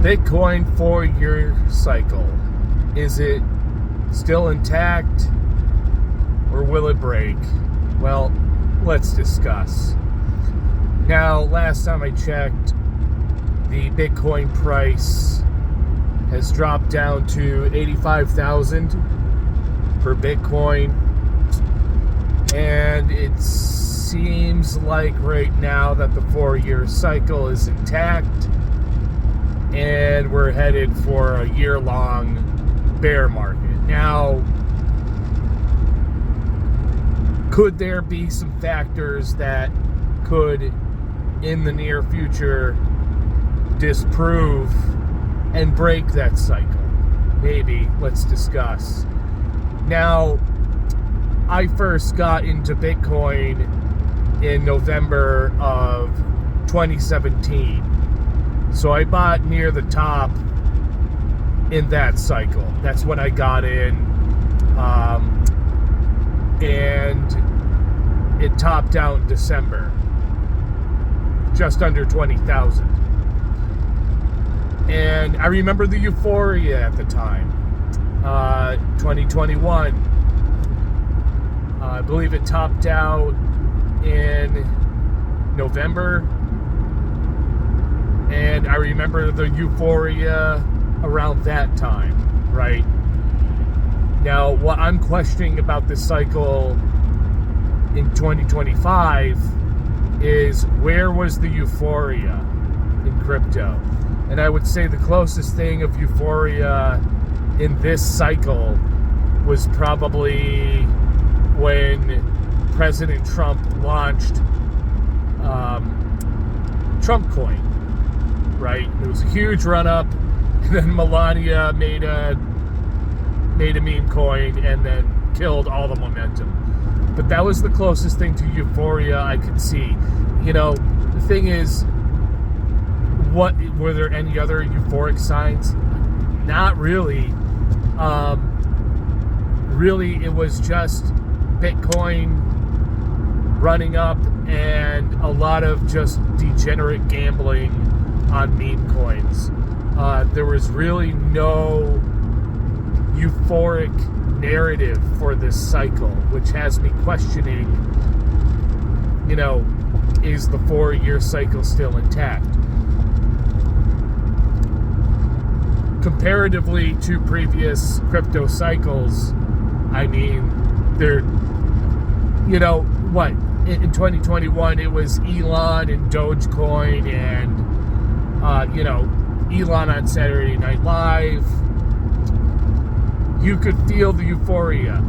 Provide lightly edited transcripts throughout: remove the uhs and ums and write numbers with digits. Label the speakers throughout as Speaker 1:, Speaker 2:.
Speaker 1: Bitcoin 4-year cycle. Is it still intact or will it break? Well, let's discuss. Now, last time I checked, the Bitcoin price has dropped down to 85,000 per Bitcoin. And it seems like right now that the 4-year cycle is intact. And we're headed for a year-long bear market. Now, could there be some factors that could, in the near future, disprove and break that cycle? Maybe. Let's discuss. Now, I first got into Bitcoin in November of 2017. So I bought near the top in that cycle. That's when I got in. And it topped out in December. Just under 20,000. And I remember the euphoria at the time. 2021. I believe it topped out in November. And I remember the euphoria around that time, right? Now, what I'm questioning about this cycle in 2025 is, where was the euphoria in crypto? And I would say the closest thing of euphoria in this cycle was probably when President Trump launched Trump Coin. Right, it was a huge run-up, and then Melania made a meme coin and then killed all the momentum. But that was the closest thing to euphoria I could see. You know, the thing is, what were there any other euphoric signs? Not really. Really, it was just Bitcoin running up and a lot of just degenerate gambling on meme coins. There was really no euphoric narrative for this cycle, which has me questioning, you know, is the 4-year cycle still intact? Comparatively to previous crypto cycles, I mean, they're, you know, what? In 2021, it was Elon and Dogecoin and you know, Elon on Saturday Night Live. You could feel the euphoria.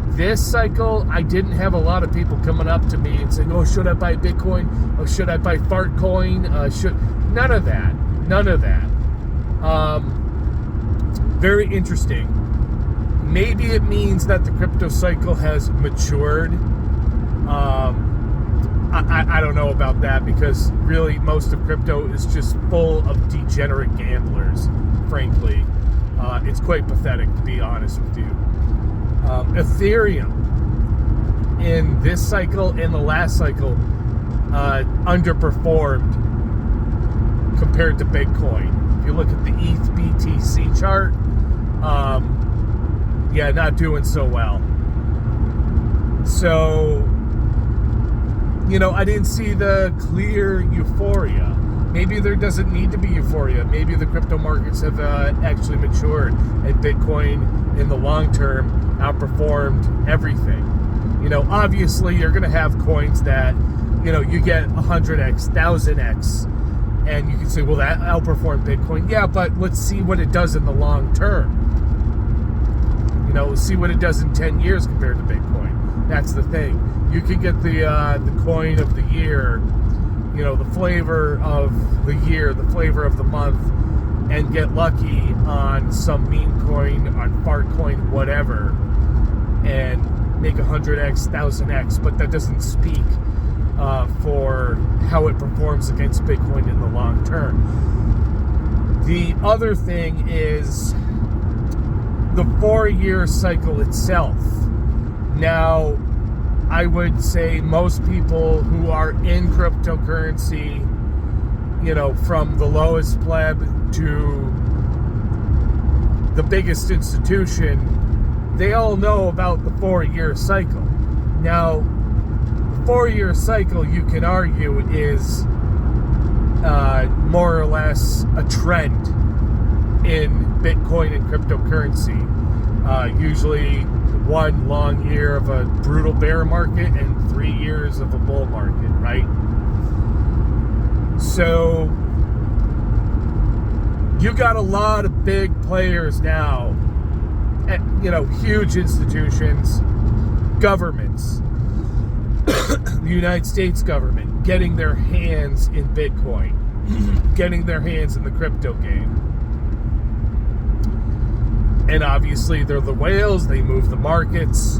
Speaker 1: This cycle, I didn't have a lot of people coming up to me and saying, oh, should I buy Bitcoin? Oh, should I buy Fartcoin? None of that. None of that. Very interesting. Maybe it means that the crypto cycle has matured. I don't know about that, because really most of crypto is just full of degenerate gamblers, frankly. It's quite pathetic, to be honest with you. Ethereum in this cycle and the last cycle underperformed compared to Bitcoin. If you look at the ETH BTC chart, yeah, not doing so well. So, you know, I didn't see the clear euphoria. Maybe there doesn't need to be euphoria. Maybe the crypto markets have actually matured, and Bitcoin in the long term outperformed everything. You know, obviously you're going to have coins that, you know, you get 100x, 1000x, and you can say, well, that outperformed Bitcoin. Yeah, but let's see what it does in the long term. You know, let's see what it does in 10 years compared to Bitcoin. That's the thing. You can get the coin of the year, you know, the flavor of the year, the flavor of the month, and get lucky on some meme coin, on Fartcoin, whatever, and make 100x, 1000x, but that doesn't speak for how it performs against Bitcoin in the long term. The other thing is the 4-year cycle itself. Now, I would say most people who are in cryptocurrency, from the lowest pleb to the biggest institution, they all know about the 4-year cycle. Now, the 4-year cycle, you can argue, is more or less a trend in Bitcoin and cryptocurrency. Usually 1 long year of a brutal bear market and 3 years of a bull market, right? So you got a lot of big players now, huge institutions, governments, the United States government getting their hands in Bitcoin, getting their hands in the crypto game. And obviously they're the whales, they move the markets.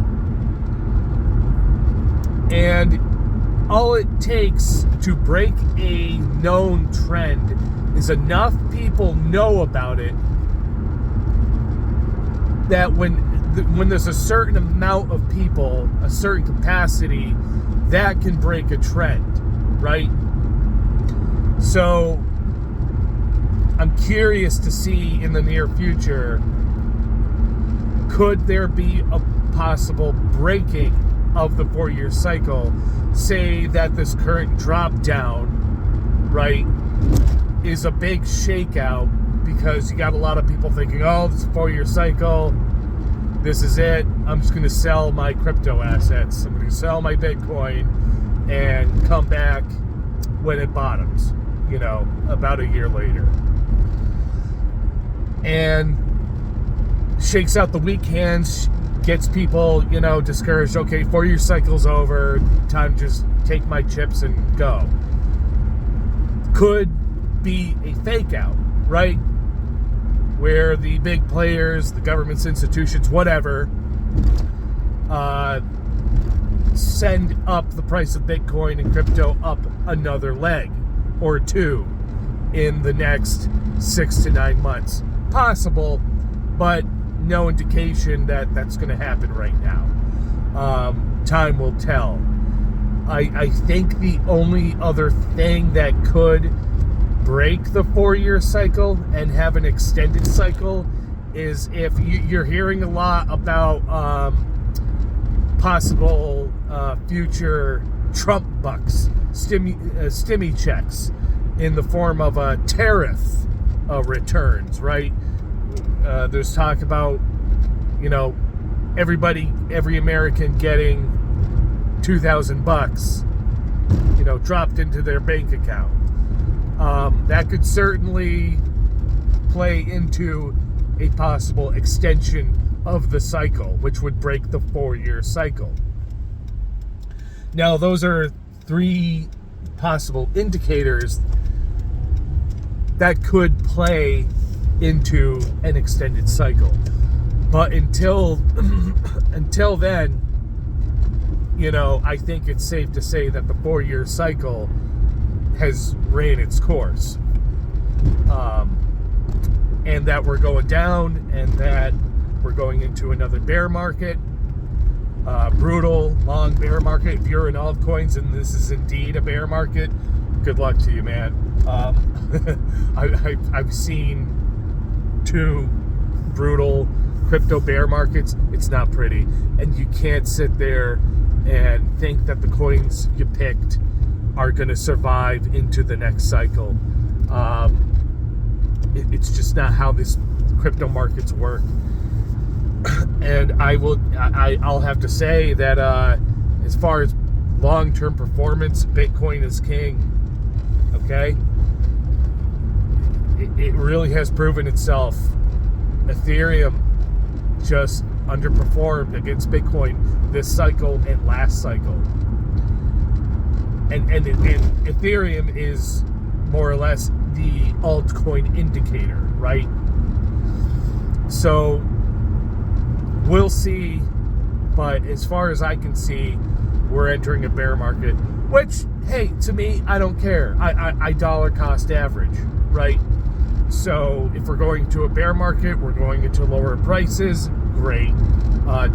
Speaker 1: And all it takes to break a known trend is enough people know about it that when there's a certain amount of people, a certain capacity, that can break a trend, right? So I'm curious to see in the near future, could there be a possible breaking of the 4-year cycle? Say that this current drop down, right, is a big shakeout because you got a lot of people thinking, oh, this is a 4-year cycle, this is it, I'm just going to sell my crypto assets, I'm going to sell my Bitcoin and come back when it bottoms, about a year later. And shakes out the weak hands, gets people, discouraged. Okay, 4-year cycle's over, time to just take my chips and go. Could be a fake out, right? Where the big players, the governments, institutions, whatever, send up the price of Bitcoin and crypto up another leg or two in the next 6 to 9 months. Possible, but no indication that that's going to happen right now. Time will tell. I think the only other thing that could break the 4-year cycle and have an extended cycle is if you're hearing a lot about possible future Trump bucks, stimmy checks in the form of tariff returns, right? There's talk about, every American getting $2,000, dropped into their bank account. That could certainly play into a possible extension of the cycle, which would break the 4-year cycle. Now, those are 3 possible indicators that could play into an extended cycle. But until then, I think it's safe to say that the 4-year cycle has ran its course. And that we're going down, and that we're going into another bear market, brutal, long bear market. If you're in altcoins and this is indeed a bear market, good luck to you, man. I've seen 2 brutal crypto bear markets. It's not pretty, and you can't sit there and think that the coins you picked are going to survive into the next cycle. It's just not how this crypto markets work. And I'll have to say that as far as long-term performance, Bitcoin is king. Okay, it really has proven itself. Ethereum just underperformed against Bitcoin this cycle and last cycle. And Ethereum is more or less the altcoin indicator, right? So we'll see, but as far as I can see, we're entering a bear market, which, hey, to me, I don't care. I dollar cost average, right? So if we're going to a bear market, we're going into lower prices, great.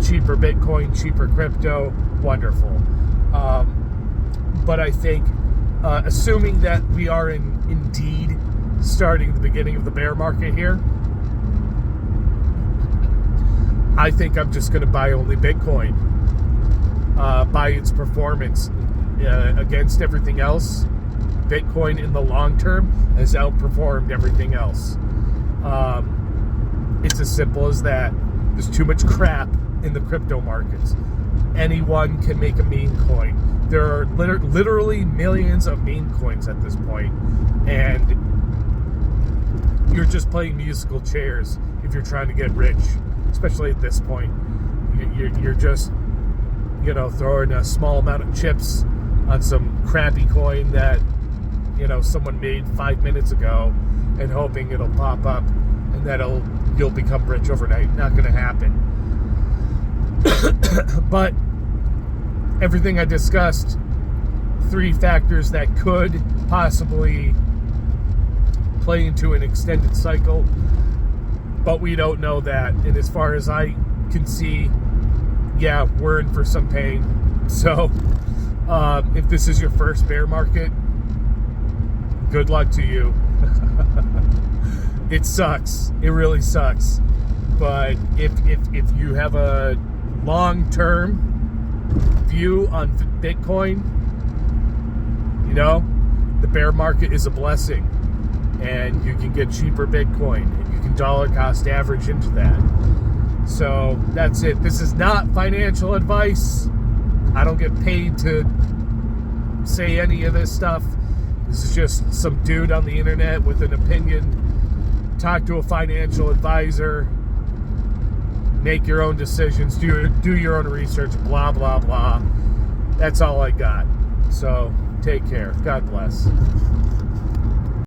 Speaker 1: Cheaper Bitcoin, cheaper crypto, wonderful. But I think assuming that we are indeed starting the beginning of the bear market here, I think I'm just going to buy only Bitcoin. By its performance against everything else, Bitcoin in the long term has outperformed everything else. It's as simple as that. There's too much crap in the crypto markets. Anyone can make a meme coin. There are literally millions of meme coins at this point, and you're just playing musical chairs if you're trying to get rich, especially at this point. You're just, throwing a small amount of chips on some crappy coin that, someone made 5 minutes ago and hoping it'll pop up and that you'll become rich overnight. Not going to happen. But everything I discussed, 3 factors that could possibly play into an extended cycle, but we don't know that. And as far as I can see, yeah, we're in for some pain. So if this is your first bear market, good luck to you. It sucks. It really sucks. But if you have a long-term view on Bitcoin, the bear market is a blessing, and you can get cheaper Bitcoin, and you can dollar cost average into that. So that's it. This is not financial advice. I don't get paid to say any of this stuff. This is just some dude on the internet with an opinion. Talk to a financial advisor. Make your own decisions. Do your own research. Blah, blah, blah. That's all I got. So take care. God bless.